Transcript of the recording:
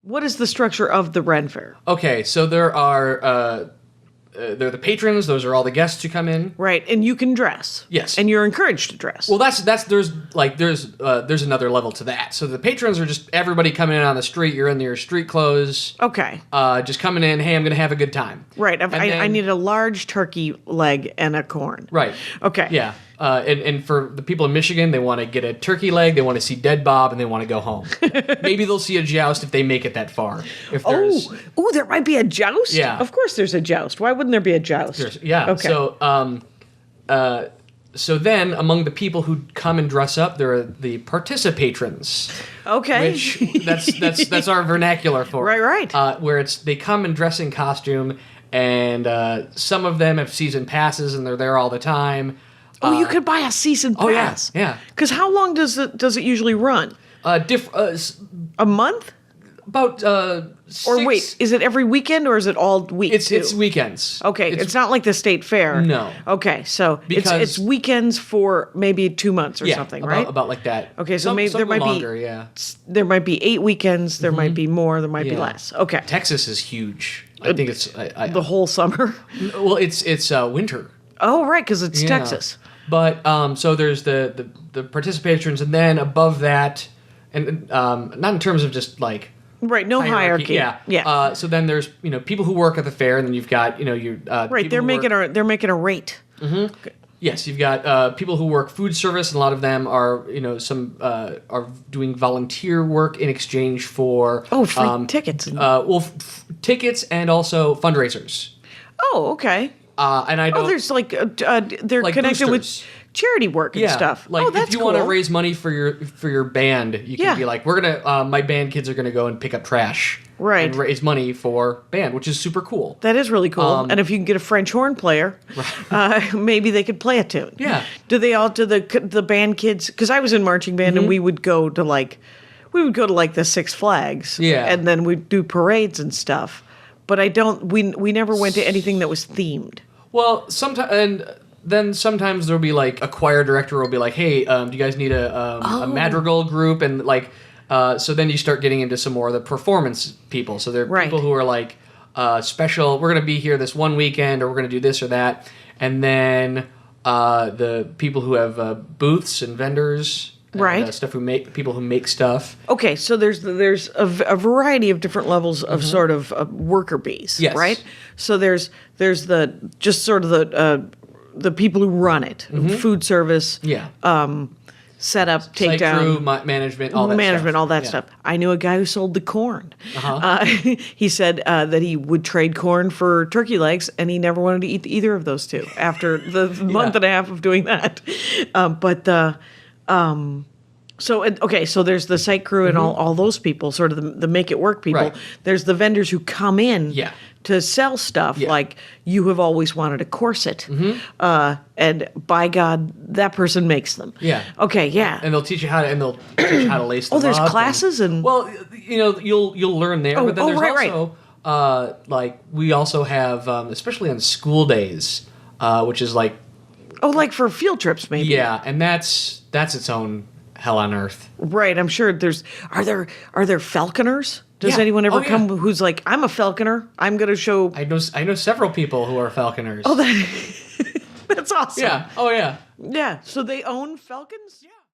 What is the structure of the Ren Fair? Okay, so there are the patrons. Those are all the guests who come in. Right, and you can dress. Yes, and you're encouraged to dress. Well, there's another level to that. So the patrons are just everybody coming in on the street. You're in your street clothes. Okay. Just coming in. Hey, I'm gonna have a good time. Right. I need a large turkey leg and a corn. Right. Okay. Yeah. And for the people in Michigan, they want to get a turkey leg, they want to see Dead Bob, and they want to go home. Maybe they'll see a joust if they make it that far. Oh, there might be a joust? Yeah. Of course there's a joust. Why wouldn't there be a joust? Yeah. Okay. So then, among the people who come and dress up, there are the participatrons. Okay. Which that's our vernacular for it. Right. Where they come and dress in costume, and some of them have season passes, and they're there all the time. You could buy a season pass. Oh, yeah. Because how long does it usually run? A month? About 6... Or wait, is it every weekend or is it all week? It's weekends. Okay, it's not like the state fair. No. Okay, so it's weekends for maybe 2 months or something, right? About like that. Okay, so maybe there might longer, be there might be 8 weekends. There might be more. There might be less. Okay. Texas is huge. I think it's the whole summer. Well, it's winter. Oh, right, because it's Texas. But so there's the participations, and then above that, and not in terms of just like right, no hierarchy. Yeah. So then there's people who work at the fair, and then you've got your right. They're making a rate. Mm-hmm. Yes, you've got people who work food service, and a lot of them are some are doing volunteer work in exchange for free tickets. Tickets and also fundraisers. Oh, okay. And I know there's they're like connected boosters. with charity work and stuff. Like that's if you cool. want to raise money for your band, you can be like, we're gonna my band kids are gonna go and pick up trash, right, and raise money for band, which is super cool. That is really cool. And if you can get a French horn player, maybe they could play a tune. Yeah. Do the band kids? Because I was in marching band, and we would go to the Six Flags, and then we'd do parades and stuff. But we never went to anything that was themed. Well, sometimes there'll be like a choir director will be like, hey, do you guys need a madrigal group? And so then you start getting into some more of the performance people. So there are people who are like special, we're going to be here this one weekend, or we're going to do this or that. And then the people who have booths and vendors. And, people who make stuff. Okay, so there's a variety of different levels of sort of worker bees, right? So there's the people who run it, food service, set up, take down, crew, management, all that stuff. I knew a guy who sold the corn. He said that he would trade corn for turkey legs, and he never wanted to eat either of those two after the month and a half of doing that. So there's the site crew and all those people, sort of the make it work people. Right. There's the vendors who come in to sell stuff, like you have always wanted a corset, and by God, that person makes them. Yeah. Okay. Yeah. And they'll teach you how to lace them. There's up classes and well, you'll learn there. But then there's also like we also have especially on school days, which is like like for field trips maybe. Yeah, and that's its own hell on earth. Right, I'm sure are there falconers? Does anyone ever come who's like, I'm a falconer, I'm going to show... I know several people who are falconers. Oh, that's awesome. Yeah. Oh, yeah. Yeah, so they own falcons? Yeah.